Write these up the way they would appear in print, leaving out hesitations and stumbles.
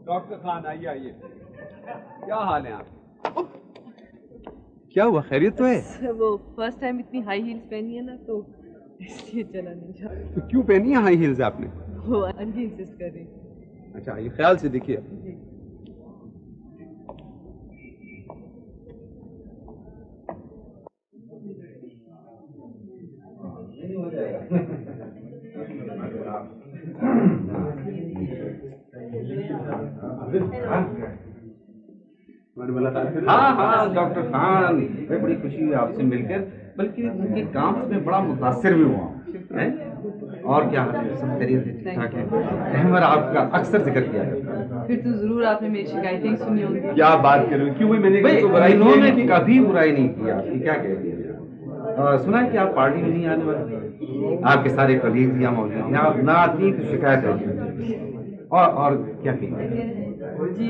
Doctor Khan आइए आइए। क्या हाल है आप? क्या हुआ, खैरियत तो है? वो फर्स्ट टाइम इतनी हाई हील्स पहनी है ना, तो इसलिए चला नहीं जाता। तो क्यों पहनी है हाई हील्स आपने? वो आंटी इंसिस्ट कर रही। अच्छा, ये ख्याल से देखिए। हाँ हाँ डॉक्टर खान, मैं बड़ी खुशी हुई आपसे मिलकर, बल्कि उनके काम से मैं बड़ा मुतासिर भी हुआ हूँ। और क्या हाल है, सब खैरियत है, ठीक ठाक है? अहमद आपका अक्सर जिक्र किया है। फिर तो जरूर आपने मेरी शिकायतें सुनी होंगी। क्या बात कर रहे हो, क्यों भाई, मैंने इन्होंने कभी बुराई नहीं की आपकी, क्या कह रही है? सुना है कि आप पार्टी में नहीं आने वाले, आपके सारे कलीग्स यहाँ मौजूद हैं, आप ना आती तो शिकायत है। और क्या कही? जी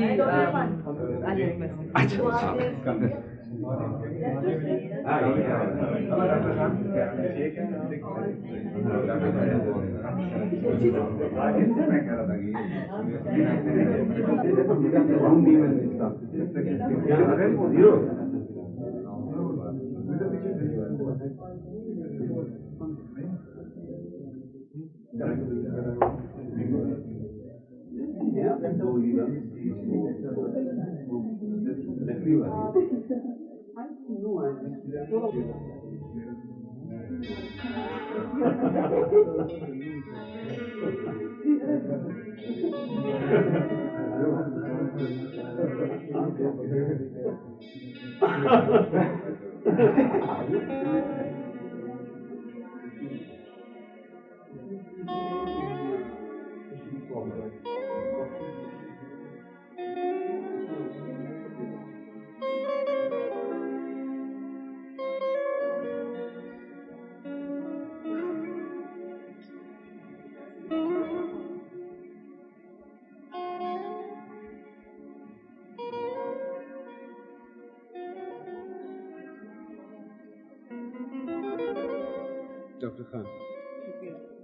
डॉक्टर खान,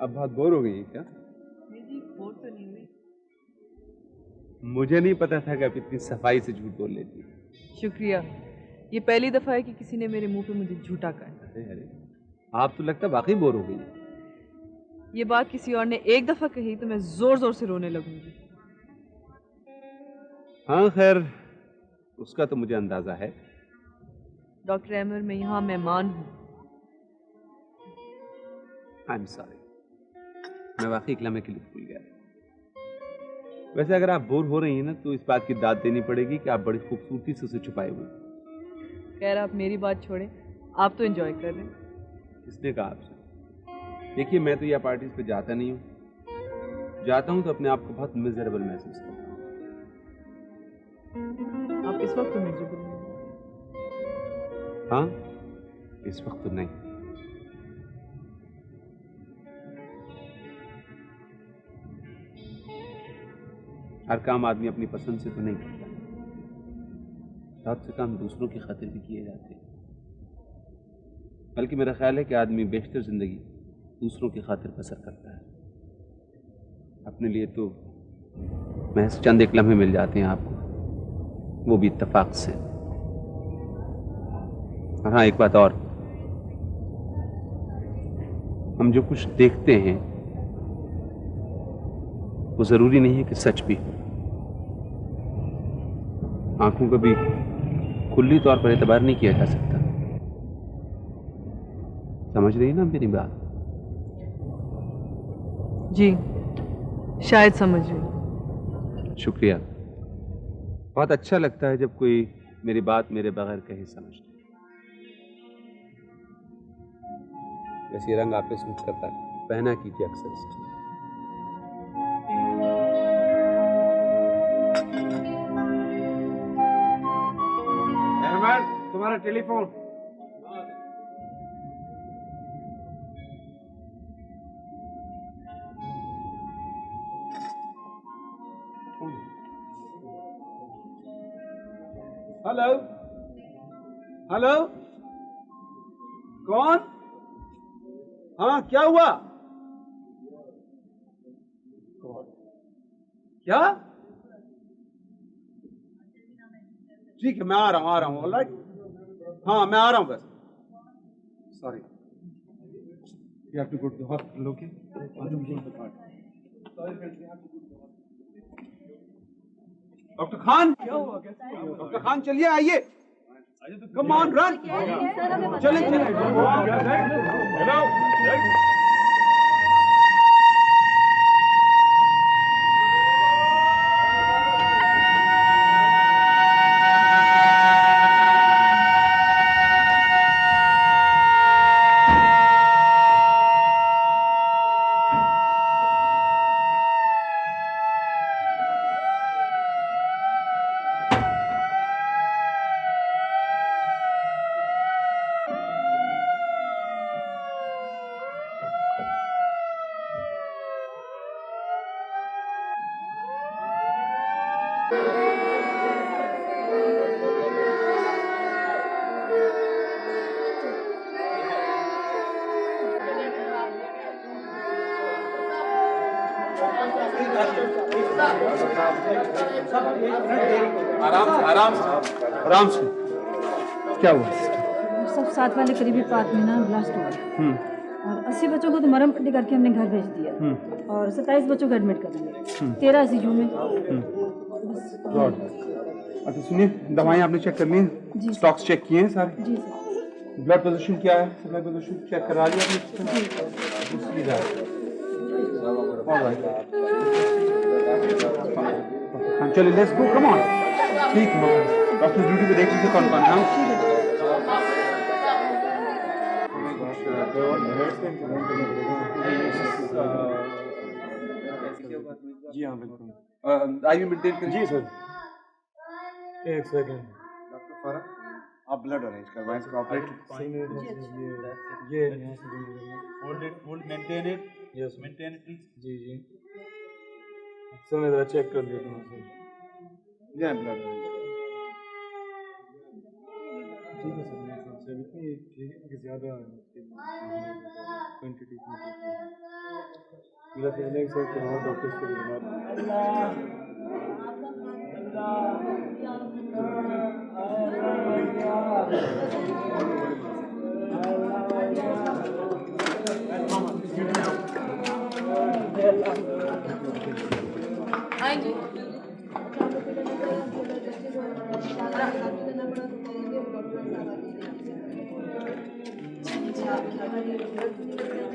अब बहुत बोर हो गई है क्या? नहीं, बोर तो नहीं हुई। मुझे नहीं पता था कि आप इतनी सफाई से झूठ बोल लेती हैं। शुक्रिया। ये पहली दफा है कि किसी ने मेरे मुंह पे मुझे झूठा कहा। अरे, आप तो लगता वाकई बोर हो गई। ये बात किसी और ने एक दफा कही तो मैं जोर जोर से रोने लगूंगी। हाँ खैर, उसका तो मुझे अंदाजा है। डॉक्टर अहमद, मैं यहाँ मेहमान हूँ। आई एम सॉरी, मैं वाकई एक लम्हे के लिए भूल गया। वैसे अगर आप बोर हो रही हैं ना, तो इस बात की दाद देनी पड़ेगी कि आप बड़ी खूबसूरती से उसे छुपाए हुए। खैर, आप मेरी बात छोड़ें, आप तो एंजॉय कर रहे हैं। किसने कहा आपसे? देखिए, मैं तो यह पार्टीज पे जाता नहीं हूँ, जाता हूँ तो अपने आप को बहुत मिजरेबल महसूस करता हूँ। आप इस वक्त तो मिजरेबल हैं। हाँ, इस वक्त तो नहीं। हर काम आदमी अपनी पसंद से तो नहीं करता, बहुत से काम दूसरों की खातिर भी किए जाते हैं। बल्कि मेरा ख्याल है कि आदमी बेशतर जिंदगी दूसरों की खातिर बसर करता है। अपने लिए तो महज चंद एक लम्हे मिल जाते हैं आपको, वो भी इत्तेफाक से। और हाँ, एक बात और, हम जो कुछ देखते हैं वो जरूरी नहीं है कि सच भी हो। आंखों का भी खुली तौर पर एतबार नहीं किया जा सकता। समझ रही ना मेरी बात? जी, शायद समझ रही। शुक्रिया। बहुत अच्छा लगता है जब कोई मेरी बात मेरे बगैर कहे समझता। वैसे रंग आप पे सूट करता है, पहना कीजिए अक्सर। तुम्हारा टेलीफोन। हेलो हेलो, कौन? हाँ, क्या हुआ? क्या? ठीक है, मैं आ रहा हूँ ऑलराइट। हाँ, मैं आ रहा हूँ बस। Sorry, you have to go to the hospital, okay? Doctor Khan, doctor Khan चलिए, आइए। Come on, run. चलें चलें। हेलो। आराम से। क्या हुआ? सब 7 वाले करीबी पार्क में ना ब्लास्ट हुआ और 80 बच्चों को तो मरहम पट्टी करके हमने घर भेज दिया और 27 बच्चों को एडमिट कर दिया, 13 ICU में। अच्छा सुनिए, दवाएं आपने चेक कर ली? स्टॉक्स चेक किए हैं सारे? जी सर। ब्लड पोजीशन क्या है? ब्लड पोजीशन चेक करा लिया आपने? चलिए लेट्स गो, कम ऑन। ठीक है, डॉक्टर ड्यूटी पे देख लीजिए कौन कौन है। जी हाँ बिल्कुल। आईवी मेंटेन करिए। जी सर। एक सेकंड। डॉक्टर फरक, आप ब्लड अरेंज करवाएं, इसको ऑपरेट। ये hold it, hold, maintain it. Yes, maintain it please. जी जी सर, मैं जरा चेक कर लेता हूँ सर। ये ब्लड अरेंज। ठीक है सर, मेरे हिसाब से इतनी ठीक है, ज़्यादा क्वांटिटी मेरा कहना है सर कि और डॉक्टर्स को बुला। आएंगे।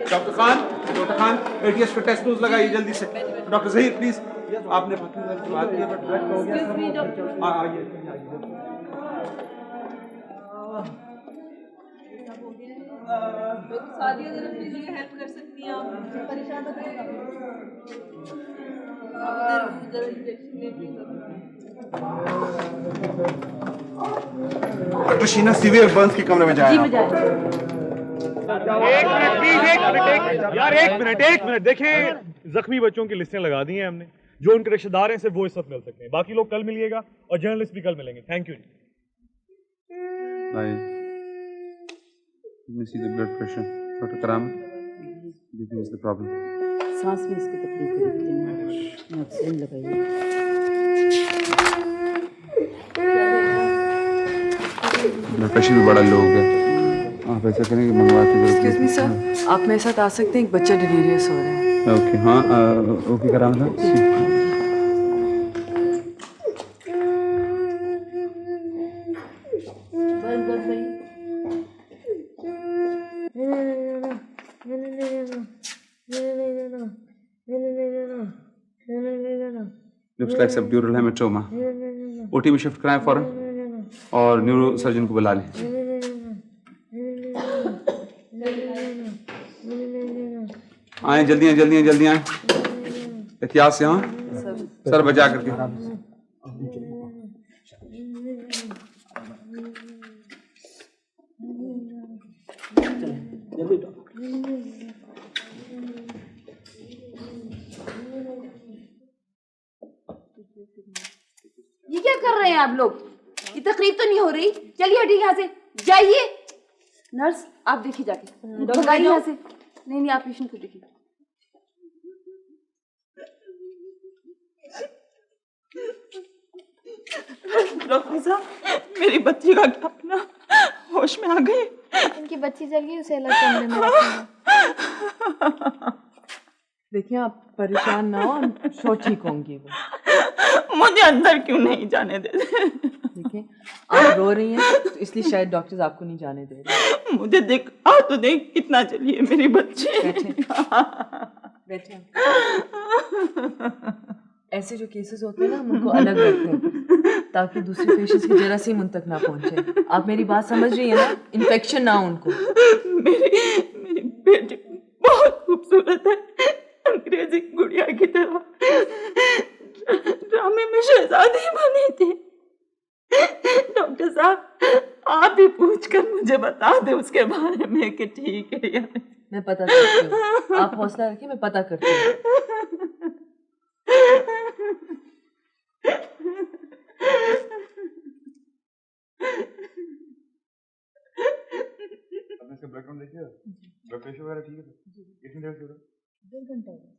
डॉक्टर खान ATS का टेस्ट डोज लगाइए जल्दी से। डॉक्टर ज़हीर प्लीज, आपने बात की बट ब्लड हो गया। आइए सादिया जरा प्लीज ये हेल्प कर सकती हैं आप? परेशान तो करेगा उधर इंजेक्शन ले डॉक्टर शीना सीवियर बर्न्स के कमरे में जाए। एक मिनट देखें, जख्मी बच्चों की लिस्टें लगा दी हैं हमने, जो उनके रिश्तेदार हैं सिर्फ वो इस वक्त मिल सकते हैं, बाकी लोग कल मिलिएगा और जर्नलिस्ट भी कल मिलेंगे। Thank you. Let me see the blood pressure. Dr. Karam, what do you think is the problem? सांस में इसको तकलीफ हो रही है, ऑक्सीजन लगाइए। ब्लड प्रेशर भी बड़ा लो हो गया। आप ऐसा करें कि मंगवा के एक्सक्यूज मी सर, आप मेरे साथ आ सकते हैं, एक बच्चा डिलीरियस हो रहा है। ओके, हाँ ओके कराम साहब। Looks like subdural hematoma. OT में शिफ्ट कराएं फौरन और न्यूरो सर्जन को बुला लें। आए जल्दी आए। एहतियात से, हाँ सर बचा करके। ये क्या कर रहे हैं आप लोग? ये तकलीफ तो नहीं हो रही? चलिए हटिए यहाँ से, जाइए। नर्स आप देखिए जाके, भगाइए यहाँ से। नहीं आप पेशेंट को देखिए। डॉक्टर साहब मेरी बच्ची का क्या अपना होश में आ गई। इनकी बच्ची जल गई, उसे अलग कमरे में रखेंगे। देखिए आप परेशान ना हो, श्योर ठीक होंगी वो। मुझे अंदर क्यों नहीं जाने देते? देखिए आप रो रही हैं तो इसलिए शायद डॉक्टर्स आपको नहीं जाने दे रहे। मुझे देख आ तो देख कितना चली है मेरी बच्ची। बैठे ऐसे जो केसेस होते हैं ना हम उनको अलग रखते हैं ताकि दूसरे पेशेंट्स की जरा सी मुन तक ना पहुंचे। आप मेरी बात समझ रही है ना? इन्फेक्शन ना हो उनको। मेरी बेटी बहुत खूबसूरत है, अंग्रेजी गुड़िया की तरह। ड्रामे में शहजादी बनी थी। डॉक्टर साहब आप ही पूछ कर मुझे बता दे उसके बारे में कि ठीक है या नहीं। मैं पता करती हूँ, आप हौसला रखिए, मैं पता करती हूँ। आपने इसका ब्लड काउंट देखिए, ब्लड प्रेशर वगैरह ठीक है? कितनी देर से हो रहा है? 1 घंटा हो गया।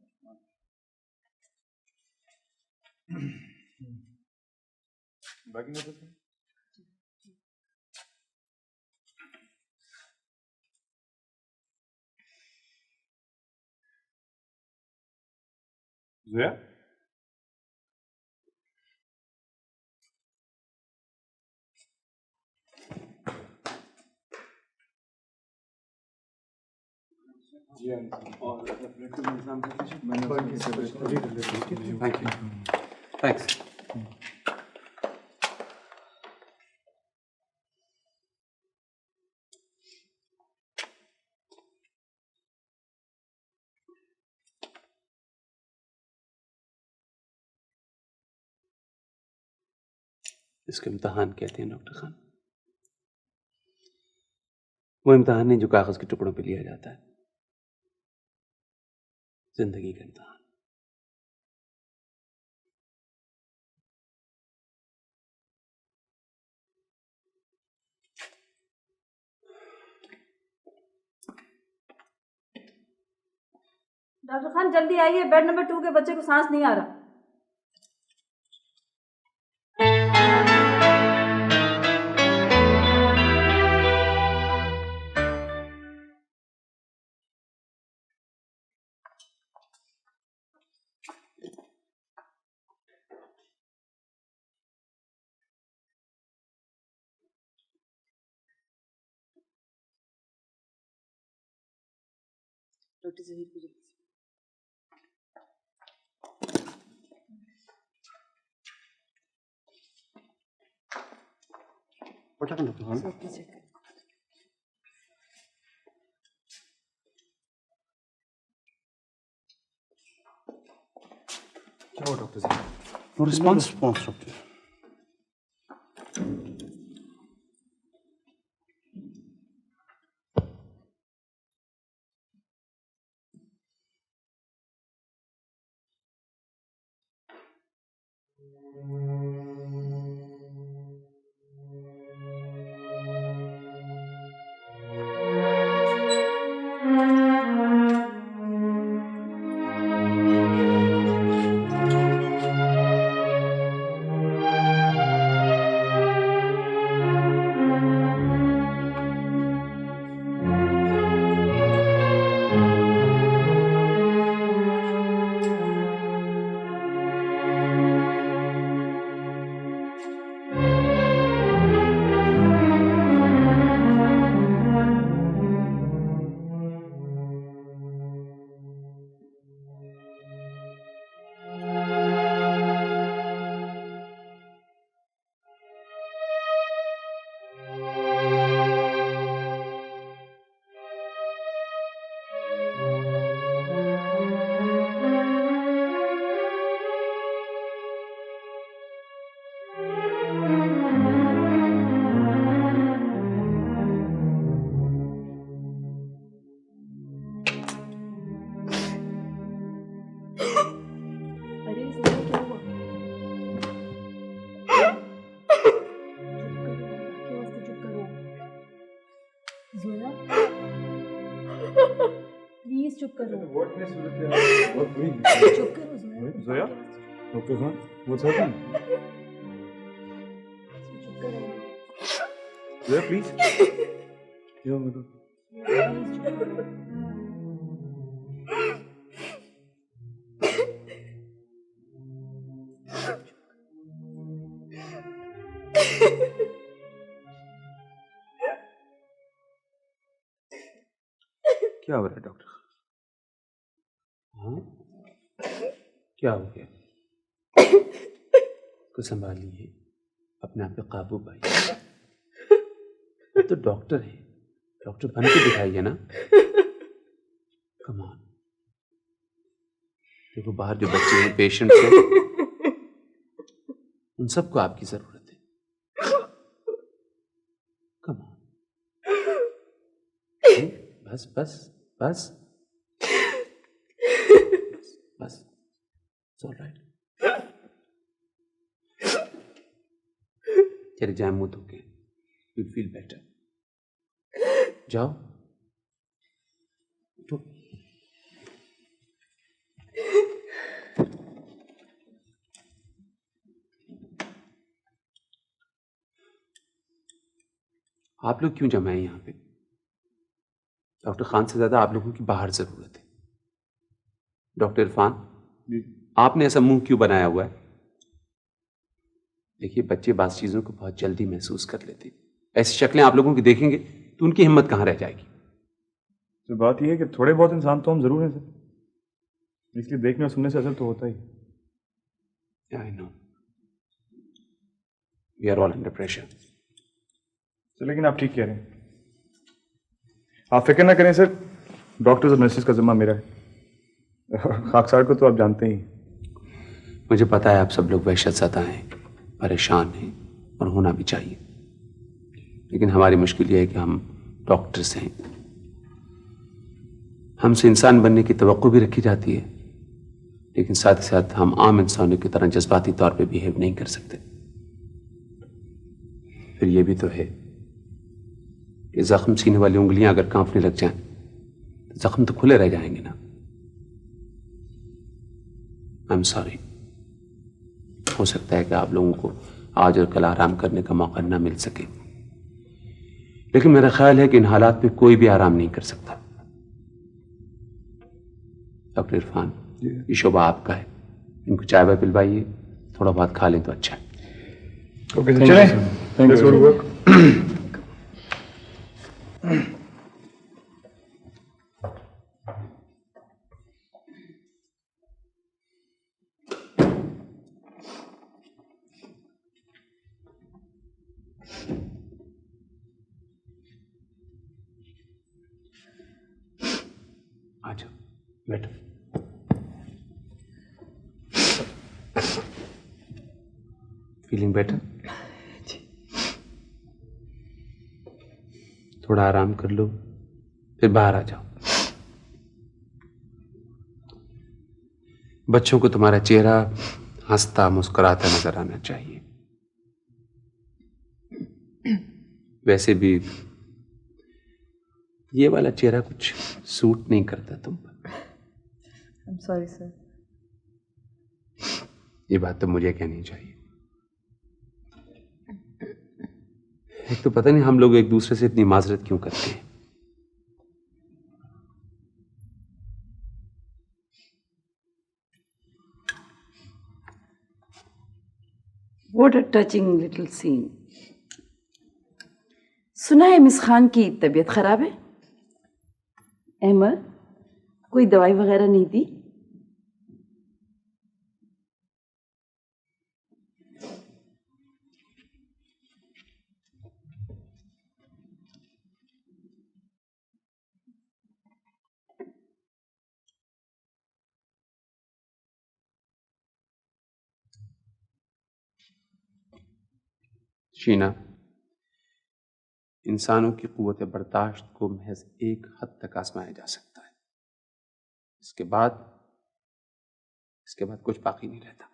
बाकी नहीं ज़ोया? जी और थैंक यू, थैंक्स। इसको इम्तहान कहते हैं डॉक्टर खान। वो इम्तहान नहीं जो कागज के टुकड़ों पे लिया जाता है, जिंदगी का इम्तहान। डॉक्टर खान जल्दी आइए, बेड नंबर 2 के बच्चे को सांस नहीं आ रहा। डॉक्टर जहीर को जल्दी से। What happened, Dr. Khan? सब चेक करें। क्या हुआ डॉक्टर साहब? No response, doctor. प्लीज चुप करो। बहुत में सूरत है, बहुत बुरी है। चुप करो Zoya. Zoya? Doctor Khan, what's happened? Please क्या हो रहा है डॉक्टर? हाँ, क्या हो गया? को संभालिए, अपने आप पे काबू पाइए। तो डॉक्टर है, डॉक्टर बन के दिखाइए ना। Come on. देखो बाहर जो बच्चे हैं, पेशेंट्स हैं, उन सबको आपकी जरूरत है। Come on. बस बस बस बस, इट्स ऑलराइट। चले जाए मुंह धो के, यू फील बेटर। जाओ तो आप लोग क्यों जमा हैं यहाँ पे? डॉक्टर खान से ज्यादा आप लोगों की बाहर जरूरत है। डॉक्टर इरफान, आपने ऐसा मुंह क्यों बनाया हुआ है? देखिए बच्चे बास चीजों को बहुत जल्दी महसूस कर लेते हैं। ऐसी शक्लें आप लोगों की देखेंगे तो उनकी हिम्मत कहाँ रह जाएगी। तो बात यह है कि थोड़े बहुत इंसान तो हम जरूर हैं सर, इसलिए देखने और सुनने से असर तो होता ही। I know, we are all under pressure. Sir लेकिन आप ठीक कह रहे हैं, आप फिक्र ना करें सर, डॉक्टर्स और नर्सेज का जिम्मा मेरा है। खाकसार को तो आप जानते ही। मुझे पता है आप सब लोग वहशतज़दा हैं, परेशान हैं, और होना भी चाहिए। लेकिन हमारी मुश्किल यह है कि हम डॉक्टर्स हैं, हमसे इंसान बनने की तवक्को भी रखी जाती है, लेकिन साथ ही साथ हम आम इंसानों की तरह जज्बाती तौर पे बिहेव नहीं कर सकते। फिर ये भी तो है कि जख्म सीने वाली उंगलियां अगर कांपने लग जाएं तो जख्म तो खुले रह जाएंगे ना। I am sorry. हो सकता है कि आप लोगों को आज और कल आराम करने का मौका ना मिल सके, लेकिन मेरा ख्याल है कि इन हालात में कोई भी आराम नहीं कर सकता। डॉक्टर इरफान, ये शोभा आपका है, इनको चाय वाय पिलवाइए, थोड़ा बहुत खा लें तो अच्छा है। ओके सर, चलें। Thank you. आ जाओ, बैठो। Feeling better? थोड़ा आराम कर लो, फिर बाहर आ जाओ। बच्चों को तुम्हारा चेहरा हंसता मुस्कुराता नजर आना चाहिए। वैसे भी ये वाला चेहरा कुछ सूट नहीं करता तुम पर। I'm sorry sir। ये बात तो मुझे कहनी चाहिए। एक तो पता नहीं हम लोग एक दूसरे से इतनी माजरत क्यों करते हैं। What a touching little scene। सुना है मिस खान की तबीयत खराब है? अहमद, कोई दवाई वगैरह नहीं दी? शीना, इंसानों की क़ुव्वत बर्दाश्त को महज एक हद तक आजमाया जा सकता है। इसके बाद कुछ बाकी नहीं रहता।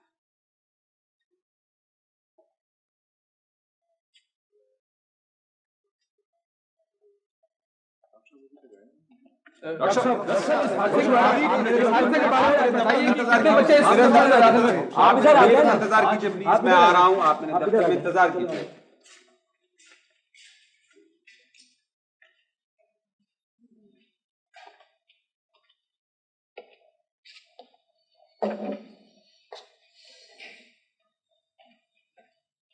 आप इंतजार कीजिए प्लीज, मैं आ रहा हूँ। आप मेरे दफ्तर में इंतजार कीजिए।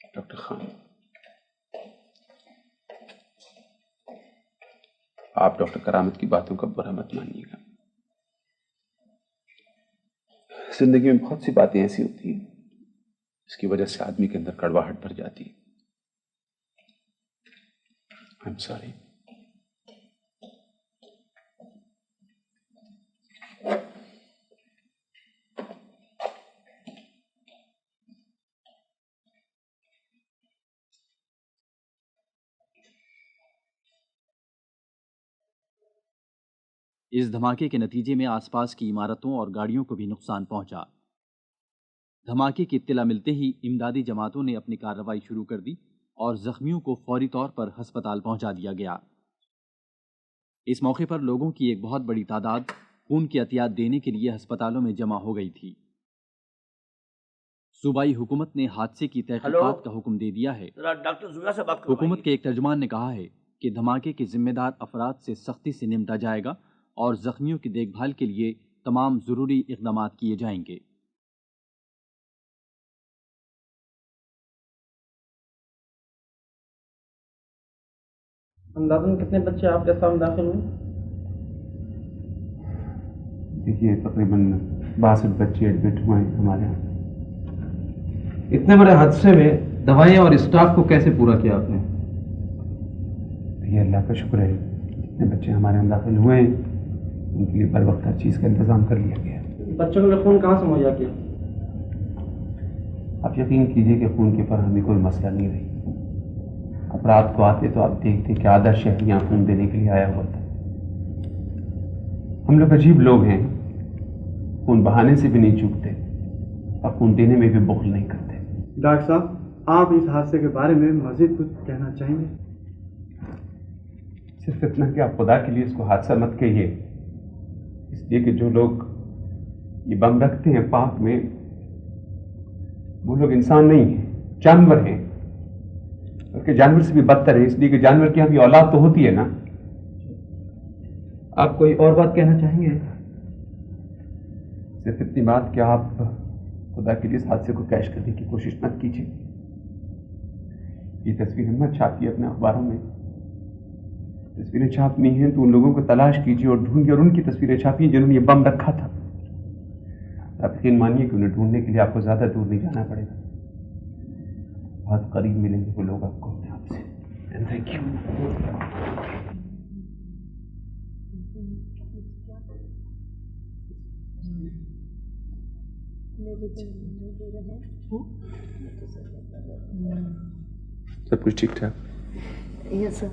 डॉक्टर खान, आप डॉक्टर करामत की बातों का बुरा मत मानिएगा। जिंदगी में बहुत सी बातें ऐसी होती हैं इसकी वजह से आदमी के अंदर कड़वाहट भर जाती है। I am sorry. इस धमाके के नतीजे में आसपास की इमारतों और गाड़ियों को भी नुकसान पहुंचा। धमाके की इत्तला मिलते ही इमदादी जमातों ने अपनी कार्रवाई शुरू कर दी और जख्मियों को फौरी तौर पर अस्पताल पहुंचा दिया गया। इस मौके पर लोगों की एक बहुत बड़ी तादाद खून की अतियात देने के लिए अस्पतालों में जमा हो गई थी। सूबाई हुकूमत ने हादसे की तहकीकात का हुक्म दे दिया है। डॉक्टर जुया से बात हुकूमत के एक तर्जुमान ने कहा है कि धमाके के जिम्मेदार अफराद से सख्ती से निपटा जाएगा और जख्मियों की देखभाल के लिए तमाम जरूरी इक़दाम किए जाएंगे। अंदाज़न कितने बच्चे आपके सामने दाखिल हुए? देखिए, तकरीबन 62 बच्चे एडमिट हुए हैं हमारे यहाँ। इतने बड़े हादसे में दवाइयाँ और स्टाफ को कैसे पूरा किया आपने? ये अल्लाह का शुक्र है, जितने बच्चे हमारे यहाँ दाखिल हुए हैं उनके लिए बर वक्त हर चीज़ का इंतज़ाम कर लिया गया है। बच्चों के लिए खून कहाँ से मुहैया किया? आप यकीन कीजिए कि खून के फराहमी कोई मसला नहीं रही। अब रात को आते तो आप देखते कि आधा शहर यहाँ खून देने के लिए आया हुआ था। हम लोग अजीब लोग हैं, खून बहाने से भी नहीं चूकते और खून देने में भी बुख़्ल नहीं करते। डॉक्टर साहब, आप इस हादसे के बारे में मज़ीद कुछ कहना चाहेंगे? सिर्फ इतना कि आप खुदा के लिए इसको हादसा मत कहिए, इसलिए कि जो लोग ये बम रखते हैं पाक में, वो लोग इंसान नहीं हैं, जानवर हैं, बल्कि जानवर से भी बदतर है, इसलिए कि जानवर की यहाँ भी औलाद तो होती है ना। आप कोई और बात कहना चाहेंगे? सिर्फ इतनी बात कि आप खुदा के लिए इस हादसे को कैश करने की कोशिश मत कीजिए। ये तस्वीरें मत छापिए अपने अखबारों में। तस्वीरें छापनी हैं तो उन लोगों को तलाश कीजिए और ढूंढिए और उनकी तस्वीरें छापिए जिन्होंने ये बम रखा था। आप यकीन मानिए कि उन्हें ढूंढने के लिए आपको ज़्यादा दूर नहीं जाना पड़ेगा, बहुत करीब मिलेंगे वो लोग आपको अपने आप से। Thank you. सब कुछ ठीक ठाक? Yes sir.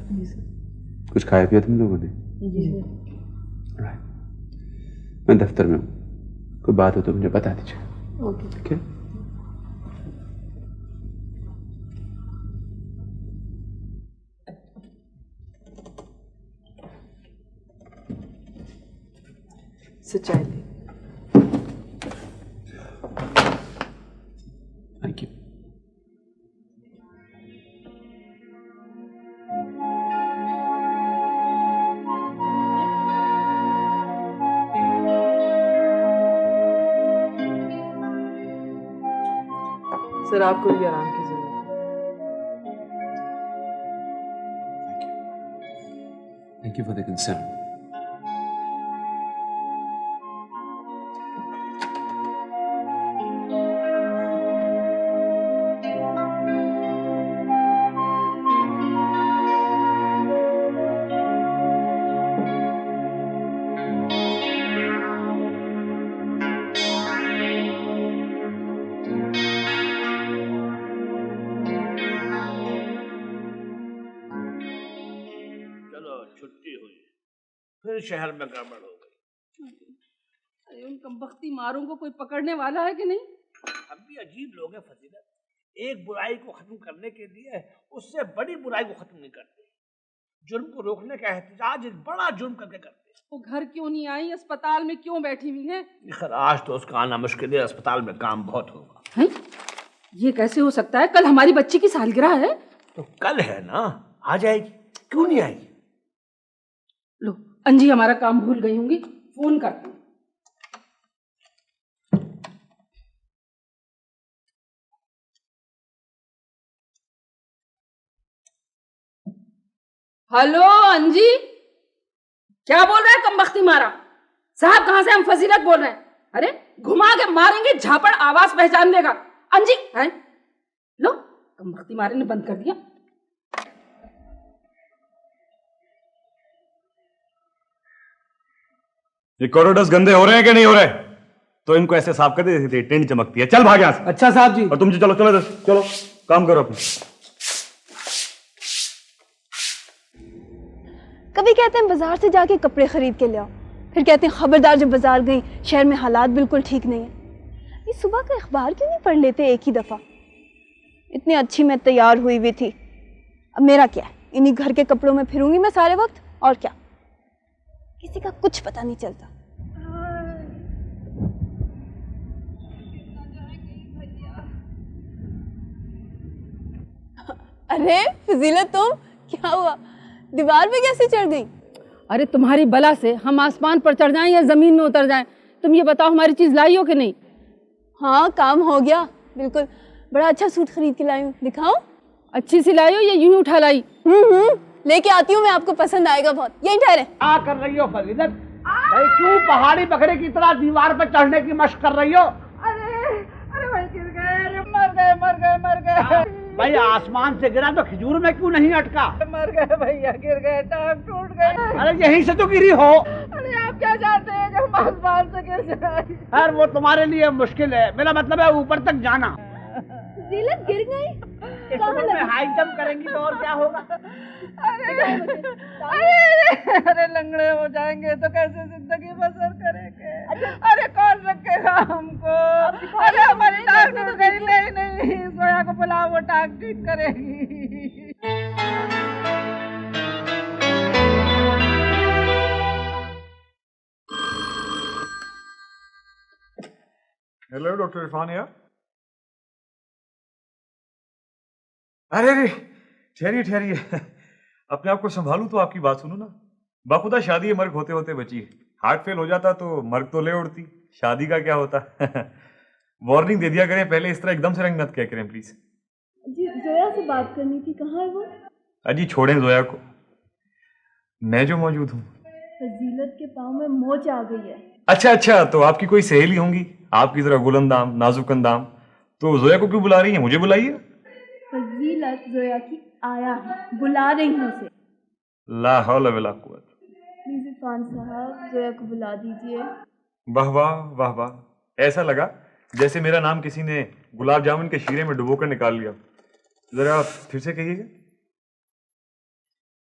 कुछ खाया पिया तुम लोगों ने? जी सर। राइट, मैं दफ्तर में हूँ, कोई बात हो तो मुझे बता दीजिए। ओके। ठीक है। सच्चाई। Thank you. सर, आपको भी आराम की जरूरत है। Thank you for the concern. फिर शहर में गड़बड़ हो गई। अरे उन कमबख्ती मारों को कोई पकड़ने वाला है कि नहीं? अब भी अजीब लोग हैं फजीलत, एक बुराई को खत्म करने के लिए उससे बड़ी बुराई को खत्म नहीं करते। जुर्म को रोकने का एहतजाज एक बड़ा जुर्म करके करते। वो घर क्यों नहीं आई, अस्पताल में क्यों बैठी हुई है? खैर आज तो उसका आना मुश्किल है, अस्पताल में काम बहुत होगा। है? ये कैसे हो सकता है? कल हमारी बच्ची की सालगिरह है। तो कल है ना, आ जाएगी, क्यों नहीं आएगी? लो, अंजी हमारा काम भूल गई होंगी, फोन करती हूँ। हेलो अंजी, क्या बोल रहा है कमबख्ती मारा? साहब कहाँ से? हम फजीलत बोल रहे हैं। अरे घुमा के मारेंगे, झापड़ आवाज पहचान लेगा। अंजी है लो, कमबख्ती मारे ने बंद कर दिया। ये कॉरिडोर्स गंदे हो रहे हैं कि नहीं हो रहे? तो इनको ऐसे साफ कर देते, टेंट चमकती है। चल भाग यहाँ से। अच्छा साहब जी। और तुम जी चलो चलो चलो, काम करो अपने। कभी कहते हैं बाजार से जाके कपड़े खरीद के ले आओ, फिर कहते हैं खबरदार जब बाजार गई शहर में हालात बिल्कुल ठीक नहीं है। ये सुबह का अखबार क्यों नहीं पढ़ लेते एक ही दफा? इतनी अच्छी मैं तैयार हुई थी, अब मेरा क्या है? इन्हीं घर के कपड़ों में फिरूंगी मैं सारे वक्त, और क्या? किसी का कुछ पता नहीं चलता। अरे फजीलत, तुम क्या हुआ? दीवार पे कैसे चढ़ गई? अरे तुम्हारी बला से हम आसमान पर चढ़ जाएं या जमीन में उतर जाएं? तुम ये बताओ हमारी चीज लाई हो कि नहीं? हाँ, काम हो गया बिल्कुल। बड़ा अच्छा सूट खरीद के लाई हूँ, दिखाओ। अच्छी सी लाई हो या यूं ही उठा लाई? लेके आती हूँ मैं, आपको पसंद आएगा बहुत। यहीं ठहरे। क्या कर रही हो फजीलत? भाई क्यों पहाड़ी बकरे की तरह दीवार पर चढ़ने की मशक कर रही हो? अरे भाई गिर गए, मर गए। भाई आसमान से गिरा तो खिजूर में क्यों नहीं अटका? मर गए भैया, गिर गए, टांग टूट गई। अरे यहीं से तो गिरी हो। अरे आप क्या जानते हैं कि हम आसमान से गिर जाए? यार वो तुम्हारे लिए मुश्किल है, मेरा मतलब है ऊपर तक जाना। फजीलत गिर गई? इस उम्र में हाई जंप करेंगी तो और क्या होगा? अरे लंगड़े हो जाएंगे तो कैसे जिंदगी बसर करेंगे? अरे कौन रखेगा हमको? अरे हमारी टांग टूट गई। नहीं, सोया को बुलाओ, वो टांग ठीक करेगी। हेलो डॉक्टर इरफान यार। अरे ठहरिए ठहरिए, अपने आप को संभालूं तो आपकी बात सुनो ना। बाखुदा शादी मर्ग होते होते बची है। हार्ट फेल हो जाता तो मर्ग तो ले उड़ती, शादी का क्या होता। वार्निंग दे दिया करें पहले, इस तरह एकदम से रंग मत क्या करें प्लीज। जी जोया से बात करनी थी, कहाँ है वो? अजी छोड़ें जोया को, मैं जो मौजूद हूँ। फजीलत के पाँव में मोच आ गई है। अच्छा, तो आपकी कोई सहेली होंगी आपकी तरह गुलंदाम नाजुक अंदाम, तो जोया को क्यों बुला रही है? मुझे बुलाइए। फजीलत जोया की आया है, बुला रही हूँ उसे। ला हौला वला कुव्वत। प्लीज इरफान साहब, जोया को बुला दीजिए। वाह वाह वाह वाह, ऐसा लगा जैसे मेरा नाम किसी ने गुलाब जामुन के शीरे में डुबोकर निकाल लिया। जरा फिर से कहिएगा।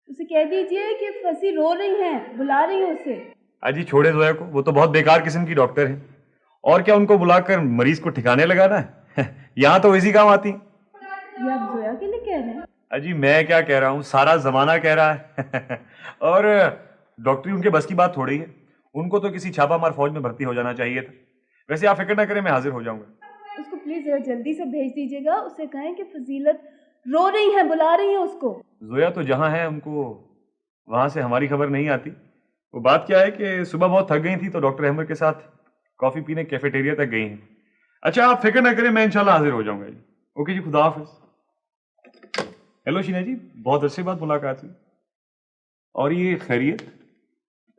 उसे कह दीजिए कि फंसी रो रही हैं, बुला रही हूँ उसे। अजी छोड़े जोया को, वो तो बहुत बेकार किस्म की डॉक्टर है। और क्या उनको बुलाकर मरीज को ठिकाने लगाना है? यहाँ तो इसी काम आती। ये आप जोया के लिए कह रहे हैं? अजी मैं क्या कह रहा हूँ, सारा जमाना कह रहा है। और डॉक्टरी उनके बस की बात थोड़ी है, उनको तो किसी छापामार फौज में भर्ती हो जाना चाहिए था। वैसे आप फिक्र ना करें, मैं हाजिर हो जाऊंगा। उसको प्लीज जरा जल्दी से भेज दीजिएगा। उसे कहें कि फजीलत रो रही है, बुला रही है उसको। जोया तो जहाँ है उनको वहां से हमारी खबर नहीं आती। वो बात क्या है कि सुबह बहुत थक गई थी तो डॉक्टर अहमद के साथ कॉफी पीने कैफेटेरिया तक गई हैं। अच्छा आप फिक्र ना करें, मैं इंशाल्लाह हाजिर हो जाऊंगा जी। ओके जी, खुदा हाफिज। हेलो शीना जी, बहुत अच्छी बात मुलाकात हुई। और ये खैरियत?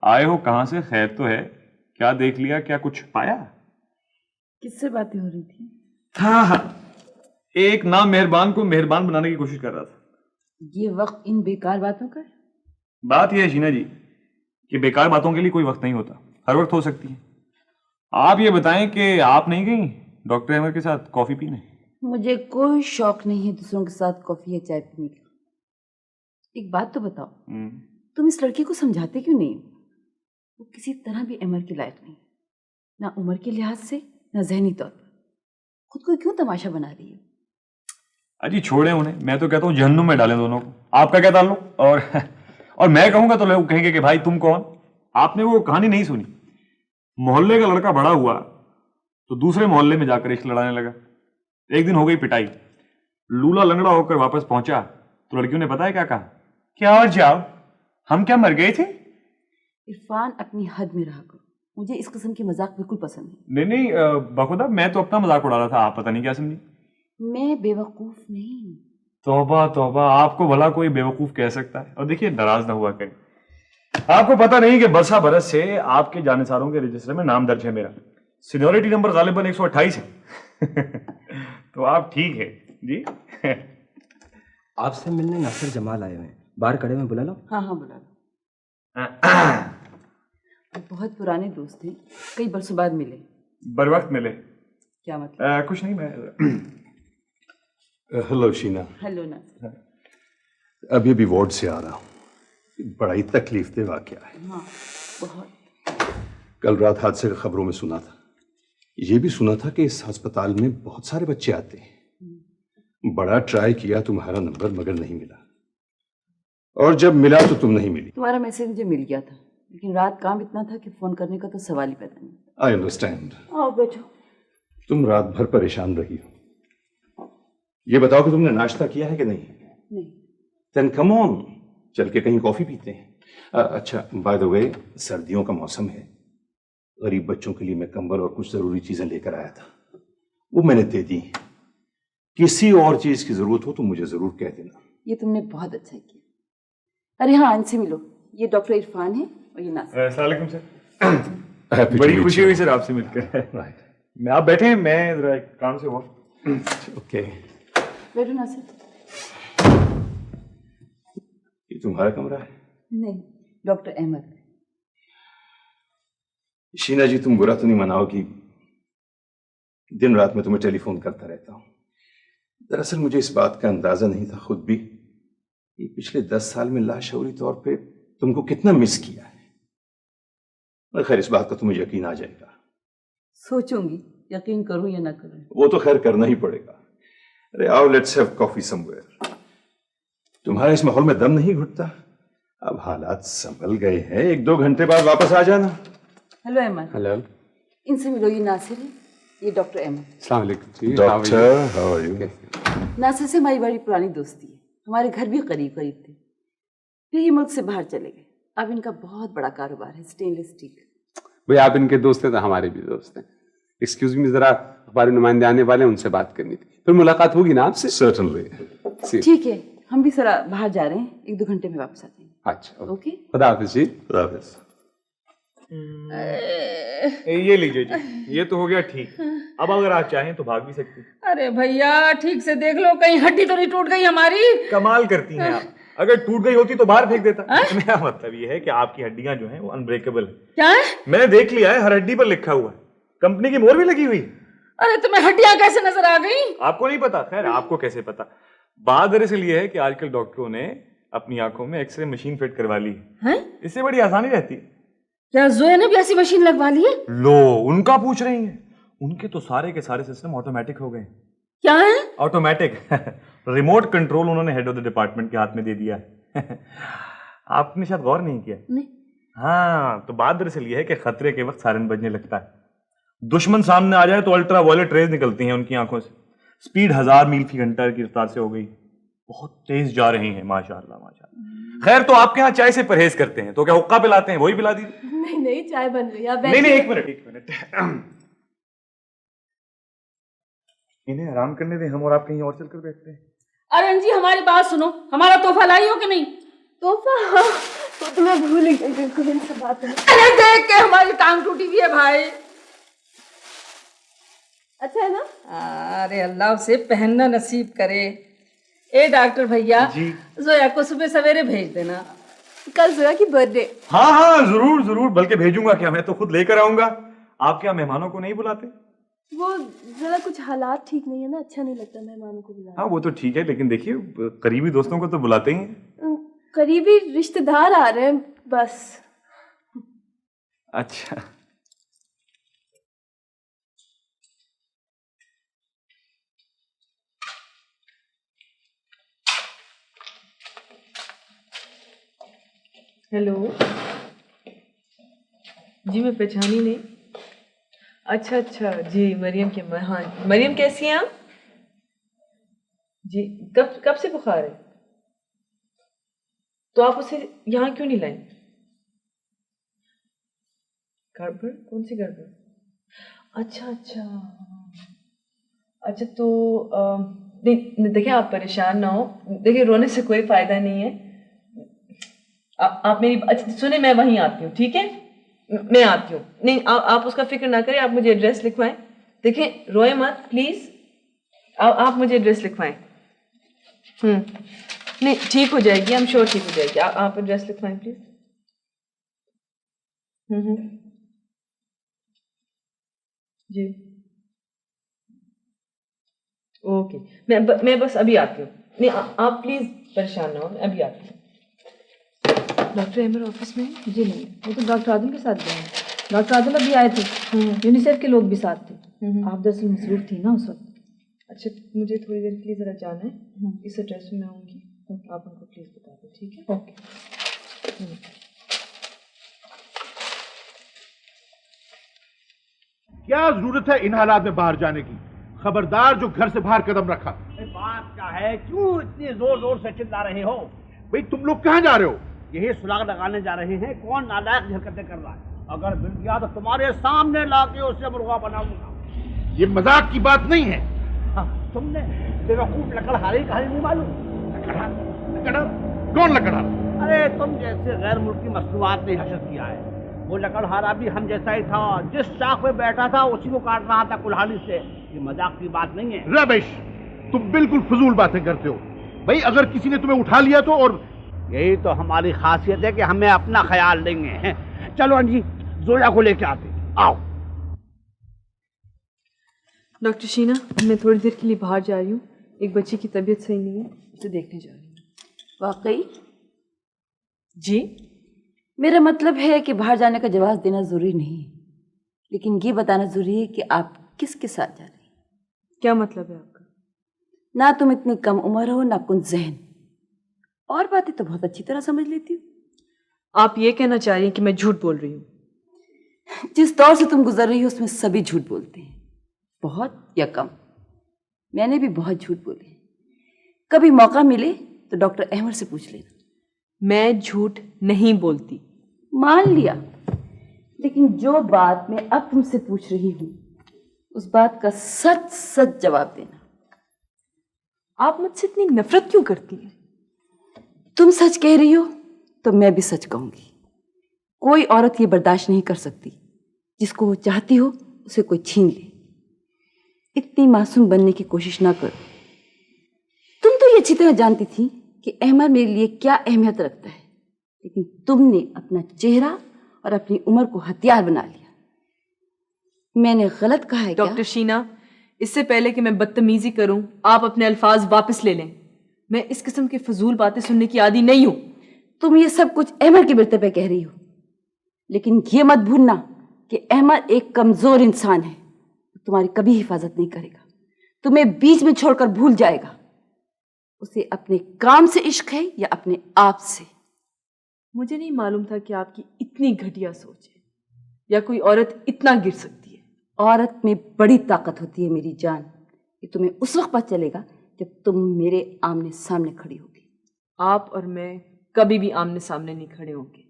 आए हो कहाँ से? खैर तो है? क्या देख लिया, क्या कुछ पाया? किससे बातें हो रही थी? हाँ, एक नाम मेहरबान को मेहरबान बनाने की कोशिश कर रहा था। ये वक्त इन बेकार बातों का है? बात यह है शीना जी कि बेकार बातों के लिए कोई वक्त नहीं होता, हर वक्त हो सकती है। आप ये बताएं कि आप नहीं गई डॉक्टर अहमद के साथ कॉफी पीने? मुझे कोई शौक नहीं है दूसरों के साथ कॉफी या चाय पीने का। एक बात तो बताओ, तुम इस लड़की को समझाते क्यों नहीं? वो किसी तरह भी अमर के लायक नहीं, ना उम्र के लिहाज से ना जहनी तौर पर। खुद को क्यों तमाशा बना रही है? अजी छोड़े उन्हें, मैं तो कहता हूँ जहन्नुम में डालें दोनों को। आपका क्या ताल्लुक? और मैं कहूंगा तो लोग कहेंगे कि भाई तुम कौन? आपने वो कहानी नहीं सुनी, मोहल्ले का लड़का बड़ा हुआ तो दूसरे मोहल्ले में जाकर इश्क लड़ाने लगा। एक दिन हो गई पिटाई, लूला लंगड़ा होकर वापस पहुंचा तो लड़कियों ने पता है क्या कहा? क्या और जाओ, हम क्या मर गए थे? इरफान अपनी हद में रहा करो, मुझे इस किस्म की मजाक बिल्कुल पसंद नहीं। नहीं बखुदा, मैं तो अपना मजाक उड़ा रहा था, आप पता नहीं क्या समझी। मैं बेवकूफ नहीं हूँ, तौबा तौबा, आपको भला कोई बेवकूफ कह सकता है? और देखिए, नाराज ना हुआ करें। आपको पता नहीं कि बरसा बरस से आपके जानेसारों के रजिस्टर में नाम दर्ज है मेरा। सीनियरिटी नंबर गालिबन 128 है। तो आप ठीक है जी। आपसे मिलने नासिर जमाल आए हुए हैं, बाहर खड़े में, बुला लो। हाँ हाँ बुला लो। बहुत पुराने दोस्त थे, कई बरसों बाद मिले। बर वक्त मिले? क्या मतलब? कुछ नहीं, मैं हेलो शीना। हेलो नासिर। अभी भी वार्ड से आ रहा हूँ। बड़ा ही तकलीफ दे वाकया है। हाँ बहुत। कल रात हादसे की खबरों में सुना था, ये भी सुना था कि इस अस्पताल में बहुत सारे बच्चे आते हैं। बड़ा ट्राई किया तुम्हारा नंबर, मगर नहीं मिला, और जब मिला तो तुम नहीं मिली। तुम्हारा मैसेज मुझे मिल गया था, लेकिन रात काम इतना था कि फोन करने का तो सवाल ही पैदा नहीं। I understand. आओ बैठो। तुम रात भर परेशान रही हो। ये बताओ कि तुमने नाश्ता किया है कि नहीं? नहीं। देन कम ऑन, चल के कहीं कॉफी पीते हैं। अच्छा, बाय द वे, सर्दियों का मौसम है, गरीब बच्चों के लिए मैं कंबल और कुछ जरूरी चीजें लेकर आया था, वो मैंने दे दी। किसी और चीज की जरूरत हो तो मुझे जरूर कह देना। ये तुमने बहुत अच्छा किया। अरे हाँ, इनसे मिलो, ये डॉक्टर इरफान है और ये नासिर। अस्सलाम वालेकुम सर। बड़ी खुशी हुई सर आपसे मिलकर। मैं आप बैठे हैं, मैं जरा एक काम से हुआ। ओके, बैठो नासिर। ये तुम्हारा कमरा है? नहीं, डॉक्टर अहमद। शीना जी, तुम बुरा तो नहीं मनाओगी, दिन रात में तुम्हें टेलीफोन करता रहता हूं। दरअसल मुझे इस बात का अंदाजा नहीं था खुद भी, ये पिछले 10 साल में लाशऊरी तौर पे तुमको कितना मिस किया है। खैर, इस बात का तुम्हें यकीन आ जाएगा। सोचूंगी, यकीन करूं या ना करूं। वो तो खैर करना ही पड़ेगा। अरे आओ, लेट्स हैव कॉफी समवेयर। तुम्हारा इस माहौल में दम नहीं घुटता। अब हालात संभल गए हैं, 1-2 घंटे बाद वापस आ जाना। हेलो अहमद। हेलो। इनसे मिलो, ये नासिर है, ये डॉक्टर अहमद। अस्सलाम वालेकुम। Doctor, how are you? Nasir से हमारी बड़ी पुरानी दोस्ती है, हमारे घर भी करीब करीब थे, फिर ये मुल्क से बाहर चले गए। अब इनका बहुत बड़ा कारोबार है, स्टेनलेस स्टील। भाई, आप इनके दोस्त हैं तो हमारे भी दोस्त हैं। एक्सक्यूज मी, जरा हमारे नुमाइंदे आने वाले, उनसे बात करनी थी, फिर मुलाकात होगी ना आपसे? सर्टेनली। ठीक है, हम भी जरा बाहर जा रहे हैं, 1-2 घंटे में वापस आ जाएंगे। अच्छा, ओके। खुदा हाफिज जी। खुदा हाफिज। ये लीजिए जी, ये तो हो गया ठीक। अब अगर आप चाहें तो भाग भी सकती हैं। अरे भैया ठीक से देख लो, कहीं हड्डी तो नहीं टूट गई हमारी। कमाल करती हैं आप, अगर टूट गई होती तो बाहर फेंक देता। मेरा मतलब ये है कि आपकी हड्डियां जो हैं वो अनब्रेकेबल है। क्या है? मैंने देख लिया है, हर हड्डी पर लिखा हुआ है, कंपनी की मोहर भी लगी हुई। अरे तुम्हें हड्डियां कैसे नजर आ गई? आपको नहीं पता? खैर, आपको कैसे पता? बात दरअसल ये है कि आजकल डॉक्टरों ने अपनी आंखों में एक्सरे मशीन फिट करवा ली है। इससे बड़ी आसानी रहती है। क्या जोया ने भी ऐसी मशीन लगवा ली है? लो, उनका पूछ रही हैं? उनके तो सारे के सारे सिस्टम ऑटोमेटिक हो गए। क्या है? ऑटोमेटिक। रिमोट कंट्रोल उन्होंने हेड ऑफ द डिपार्टमेंट के हाथ में दे दिया है। आपने शायद गौर नहीं किया। नहीं। हाँ, तो बात दरअसल ये है कि खतरे के वक्त सायरन बजने लगता है। दुश्मन सामने आ जाए तो अल्ट्रा वायलेट रेज निकलती हैं उनकी आंखों से। स्पीड 1000 मील फी घंटा की रफ्तार से हो गई, बहुत तेज जा रही हैं माशाल्लाह माशाल्लाह। खैर, तो आपके यहाँ चाय से परहेज करते हैं तो क्या हुक्का पिलाते हैं? वही पिला दीजिए। नहीं नहीं, चाय बन रही है, आप नहीं नहीं, बैठिए। एक मिनट। इन्हें आराम करने दें, हम और आप कहीं और चलकर बैठते हैं। अरे जी हमारी बात सुनो, हमारा तोहफा लाई हो कि नहीं? तोहफा? हाँ, तो मैं भूल ही गई, बिल्कुल इनसे बात है। अरे देख के हमारी टांग टूटी हुई है भाई। अच्छा है ना? अरे अल्लाह उसे पहनना नसीब करे। ए डॉक्टर भैया, जोया को सुबह सवेरे भेज देना, कल जोया की बर्थडे। हाँ हाँ, जरूर जरूर, बल्कि भेजूंगा क्या, मैं तो खुद लेकर आऊंगा। आप क्या मेहमानों को नहीं बुलाते? वो जरा कुछ हालात ठीक नहीं है ना, अच्छा नहीं लगता मेहमानों को बुलाना। हाँ वो तो ठीक है, लेकिन देखिए करीबी दोस्तों को तो बुलाते ही हैं। करीबी रिश्तेदार आ रहे हैं बस। अच्छा, हेलो जी, मैं पहचानी नहीं। अच्छा अच्छा जी, मरियम के हाँ, मरियम कैसी हैं आप जी? कब कब से बुखार है? तो आप उसे यहाँ क्यों नहीं लाए? गड़बड़? कौन सी गड़बड़? अच्छा अच्छा अच्छा, तो देखिए आप परेशान ना हो, देखिए रोने से कोई फायदा नहीं है। आप मेरी अच्छा सुने, मैं वहीं आती हूँ, ठीक है? मैं आती हूँ। नहीं आप उसका फिक्र ना करें, आप मुझे एड्रेस लिखवाएं। देखिए रोए मत प्लीज, आप मुझे एड्रेस लिखवाएं। नहीं ठीक हो जाएगी, आई एम श्योर ठीक हो जाएगी। आप एड्रेस लिखवाएं प्लीज। जी ओके, मैं बस अभी आती हूँ। नहीं आप प्लीज परेशान ना हो, मैं अभी आती हूँ। डॉक्टर अहमर ऑफिस में? जी नहीं, वो तो डॉक्टर आदिल के साथ गए हैं। डॉक्टर आदिल अभी आए थे, यूनिसेफ के लोग भी साथ थे। आप दरअसल मसरूफ थी ना उस वक्त। अच्छा मुझे थोड़ी देर के लिए जरा जाना है, इस एड्रेस में मैं आऊँगी, आप उनको प्लीज बता दें, ठीक है? ओके। क्या जरूरत है इन हालात में बाहर जाने की? खबरदार जो घर से बाहर कदम रखा। बात क्या है, क्यों इतनी जोर जोर से चिल्ला रहे हो? भाई तुम लोग कहाँ जा रहे हो? यही सुराग लगाने जा रहे हैं, कौन नालायक हरकतें कर रहा है। अगर मिल गया तो तुम्हारे सामने लाके उसे मुर्गा बनाऊंगा। ये मजाक की बात नहीं है। हाँ, तुमने बेवकूफ लकड़हारी कहानी नहीं मालूम? लकड़हार? कौन लकड़हार? अरे तुम जैसे गैर मुल्की मसनूआत ने हशर किया है। वो लकड़हारा भी हम जैसा ही था, जिस चाक पे बैठा था उसी को काट रहा था कुल्हाड़ी से। ये मजाक की बात नहीं है। रमेश, तुम बिल्कुल फजूल बातें करते हो। भाई अगर किसी ने तुम्हें उठा लिया तो, और यही तो हमारी खासियत है कि हमें अपना ख्याल लेंगे। चलो अंजी, जोया को लेके आते, आओ। डॉक्टर शीना, मैं थोड़ी देर के लिए बाहर जा रही हूँ, एक बच्ची की तबीयत सही नहीं है, उसे देखने जा रही हूँ। वाकई? जी मेरा मतलब है कि बाहर जाने का जवाब देना जरूरी नहीं है, लेकिन ये बताना जरूरी है कि आप किसके साथ जा रही हैं। क्या मतलब है आपका? ना तुम इतनी कम उम्र हो, ना कुछ जहन, और बातें तो बहुत अच्छी तरह समझ लेती हो। आप ये कहना चाह रही हैं कि मैं झूठ बोल रही हूँ? जिस दौर से तुम गुजर रही हो उसमें सभी झूठ बोलते हैं, बहुत या कम। मैंने भी बहुत झूठ बोले। कभी मौका मिले तो डॉक्टर अहमद से पूछ लेना। मैं झूठ नहीं बोलती। मान लिया, लेकिन जो बात मैं अब तुमसे पूछ रही हूँ उस बात का सच सच जवाब देना। आप मुझसे इतनी नफरत क्यों करती हैं? तुम सच कह रही हो तो मैं भी सच कहूंगी। कोई औरत ये बर्दाश्त नहीं कर सकती जिसको वो चाहती हो उसे कोई छीन ले। इतनी मासूम बनने की कोशिश ना करो। तुम तो ये अच्छी तरह जानती थी कि अहमद मेरे लिए क्या अहमियत रखता है, लेकिन तुमने अपना चेहरा और अपनी उम्र को हथियार बना लिया। मैंने गलत कहा है? डॉक्टर शीना, इससे पहले कि मैं बदतमीजी करूं, आप अपने अल्फाज वापस ले लें। मैं इस किस्म की फजूल बातें सुनने की आदी नहीं हूं। तुम ये सब कुछ अहमद के बिरते पे कह रही हो, लेकिन ये मत भूलना कि अहमद एक कमजोर इंसान है, तुम्हारी कभी हिफाजत नहीं करेगा, तुम्हें बीच में छोड़कर भूल जाएगा। उसे अपने काम से इश्क है या अपने आप से? मुझे नहीं मालूम था कि आपकी इतनी घटिया सोच है, या कोई औरत इतना गिर सकती है। औरत में बड़ी ताकत होती है मेरी जान। ये तुम्हें उस वक्त पता चलेगा जब तुम मेरे आमने सामने खड़ी होगी। आप और मैं कभी भी आमने सामने नहीं खड़े होंगे।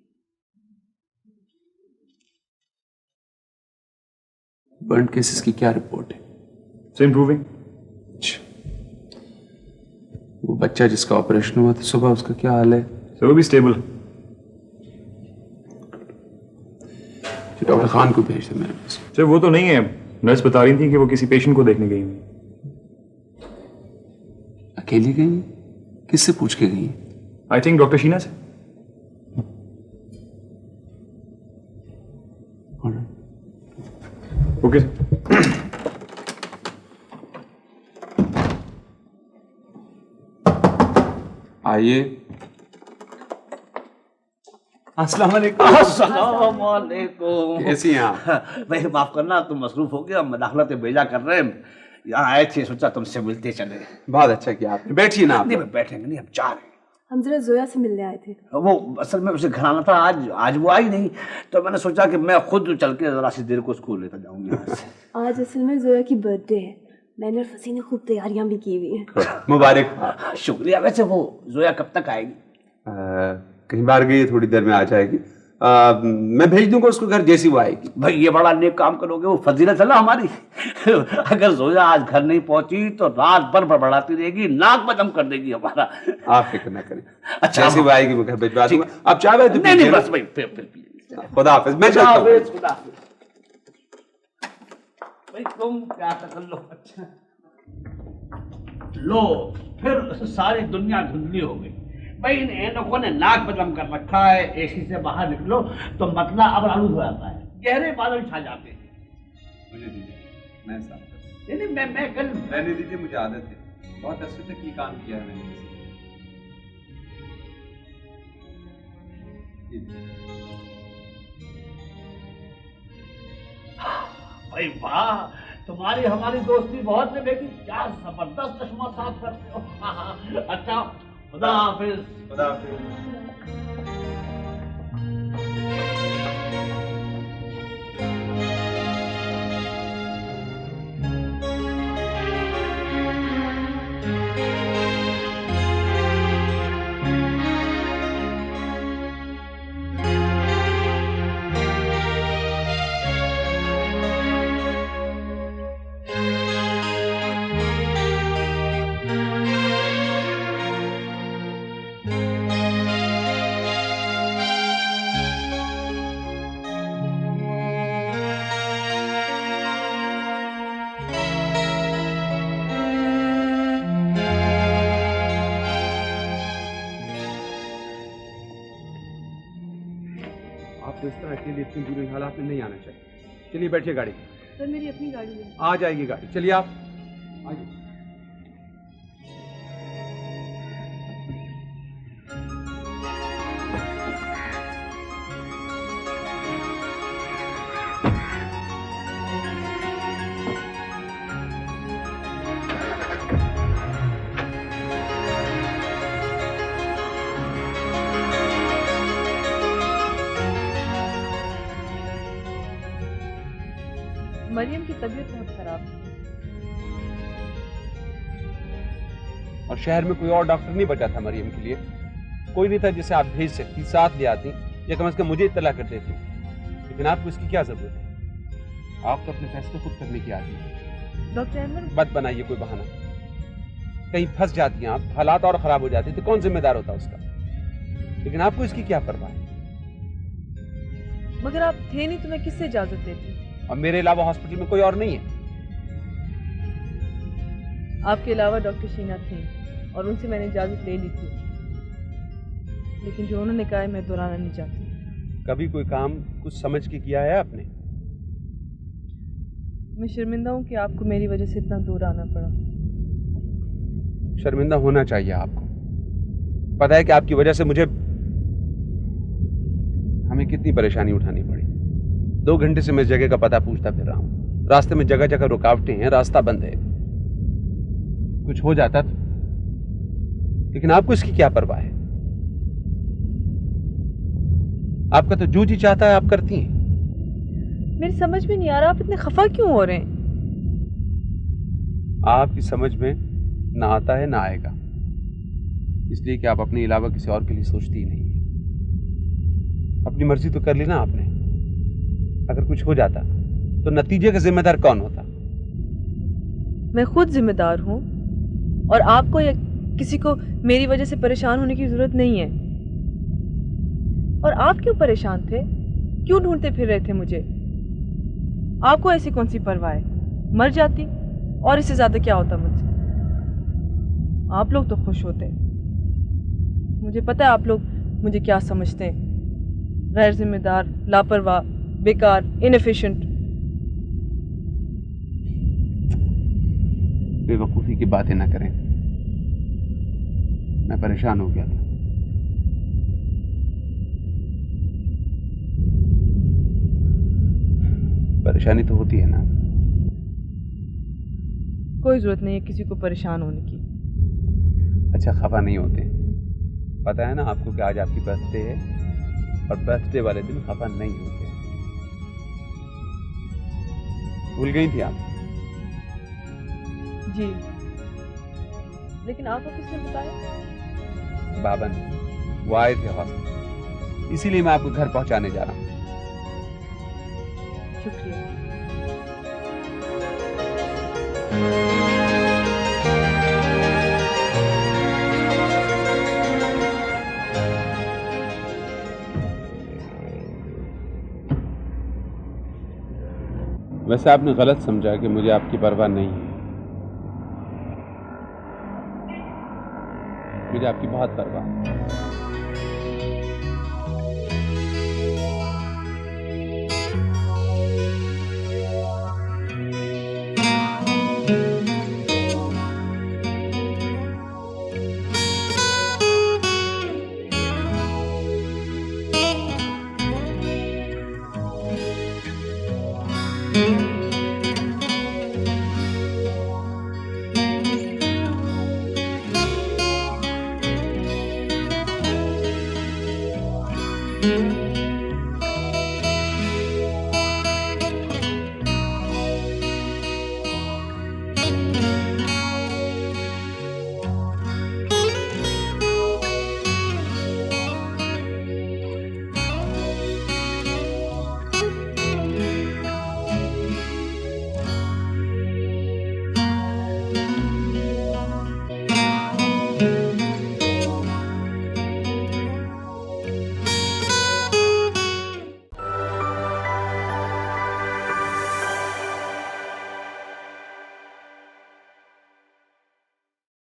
बर्न केसेस की क्या रिपोर्ट है? It's improving. वो बच्चा जिसका ऑपरेशन हुआ था सुबह, उसका क्या हाल है? सर वो भी स्टेबल। डॉक्टर खान को भेज दे मेरे पास। सर वो तो नहीं है, नर्स बता रही थी कि वो किसी पेशेंट को देखने गई हुई। अकेली गई? किससे पूछ के गई? आई थिंक डॉक्टर शीना से। ओके आइए। अस्सलाम वालेकुम। अस्सलाम वालेकुम। कैसी हैं आप? भाई माफ करना, तुम मसरूफ हो गया, मदाखलत भेजा कर रहे हैं। यहाँ आए थे, सोचा तुमसे मिलते चले। बहुत अच्छा किया आपने। बैठिए ना आप। नहीं बैठेंगे नहीं, हम जा रहे हैं। हम जरा जोया से मिलने आए थे। वो असल में उसे घर आना था, आज वो आई नहीं, तो मैंने सोचा कि मैं खुद चल के जरा सी देर को स्कूल लेकर जाऊंगी यहाँ से। आज असल में जोया की बर्थडे है, मैंने और फसी ने खूब तैयारियां भी की हुई हैं। मुबारक। शुक्रिया। वैसे वो जोया कब तक आएगी? कहीं बाहर गई है, थोड़ी देर में आ जाएगी। मैं भेज दूंगा उसको घर जैसी वो आएगी। भाई ये बड़ा नेक काम करोगे, वो फजीलत है ना हमारी। अगर जोया आज घर नहीं पहुंची तो रात भर बड़बड़ाती रहेगी, नाक बदम कर देगी हमारा। आप फिक्र न करें, अच्छा जैसी वो आएगी मैं घर भिजवा दूंगा। आप चाय भाई तो नहीं बस भाई फिर खुदा हाफिज। मैं चलता हूं। भाई तुम क्या कर लो। अच्छा लो फिर सारी दुनिया धुंधली हो गई। भाई इन ऐनकों ने नाक बदम कर रखा है, एसी से बाहर निकलो तो मतला अब आलूद हो जाता है, गहरे बादल छा जाते हैं। मुझे दीजिए, मैं साफ कर। नहीं मैं कल रहने दीजिए, मुझे आदत है, बहुत अच्छे तक ये काम किया है मैंने। भाई वाह, तुम्हारी हमारी दोस्ती बहुत निभेगी। क्या जबरदस्त चश्मा साफ करते हो। अच्छा खुदा हाफिज। खुदा हाफिज। आपको इस तरह अकेले इतनी बुरी हालात में नहीं आना चाहिए। चलिए बैठिए गाड़ी। सर मेरी अपनी गाड़ी है। आ जाएगी गाड़ी, चलिए आप आइए। मरियम की तबीयत बहुत खराब है और शहर में कोई और डॉक्टर नहीं बचा था मरियम के लिए। कोई नहीं था जिसे आप भेज सकती, साथ ले आती या कम से कम मुझे इत्तला कर देती। लेकिन आपको इसकी क्या जरूरत है? आप तो अपने फैसले खुद करने की आदमी हैं। डॉक्टर अहमद मत बनाइए कोई बहाना। कहीं फंस जाती हैं आप, हालात और खराब हो जाते तो कौन जिम्मेदार होता उसका? लेकिन आपको इसकी क्या परवाह है? मगर आप थे नहीं तो मैं किससे इजाजत देती? और मेरे अलावा हॉस्पिटल में कोई और नहीं है। आपके अलावा डॉक्टर शीना थी और उनसे मैंने इजाजत ले ली थी, लेकिन जो उन्होंने कहा है मैं दोहराना नहीं चाहती। कभी कोई काम कुछ समझ के किया है आपने? मैं शर्मिंदा हूँ कि आपको मेरी वजह से इतना दूर आना पड़ा। शर्मिंदा होना चाहिए आपको। पता है कि आपकी वजह से हमें कितनी परेशानी उठानी पड़ी। 2 घंटे से मैं इस जगह का पता पूछता फिर रहा हूँ। रास्ते में जगह जगह रुकावटें हैं, रास्ता बंद है। कुछ हो जाता तो, लेकिन आपको इसकी क्या परवाह है? आपका तो जो जी चाहता है आप करती हैं। मेरी समझ में नहीं आ रहा आप इतने खफा क्यों हो रहे हैं? आपकी समझ में ना आता है ना आएगा, इसलिए कि आप अपने अलावा किसी और के लिए सोचती ही नहीं है। अपनी मर्जी तो कर ली ना आपने। अगर कुछ हो जाता तो नतीजे का जिम्मेदार कौन होता? मैं खुद जिम्मेदार हूँ और आपको या किसी को मेरी वजह से परेशान होने की जरूरत नहीं है। और आप क्यों परेशान थे? क्यों ढूंढते फिर रहे थे मुझे? आपको ऐसी कौन सी परवाह है? मर जाती और इससे ज्यादा क्या होता मुझसे? आप लोग तो खुश होते। मुझे पता है आप लोग मुझे क्या समझते हैं, गैर जिम्मेदार, लापरवाह, बेकार, इनएफिशिएंट। बेवकूफी की बातें ना करें। मैं परेशान हो गया था। परेशानी तो होती है ना। कोई जरूरत नहीं है किसी को परेशान होने की। अच्छा खफा नहीं होते। पता है ना आपको कि आज आपकी बर्थडे है और बर्थडे वाले दिन खफा नहीं होते। भूल गई थी आप? जी, लेकिन आपको किसने बताया? बाबा ने, वो आए थे हॉस्पिटल। इसीलिए मैं आपको घर पहुंचाने जा रहा हूँ। शुक्रिया। वैसे आपने गलत समझा कि मुझे आपकी परवाह नहीं है। मुझे आपकी बहुत परवाह है। Thank you.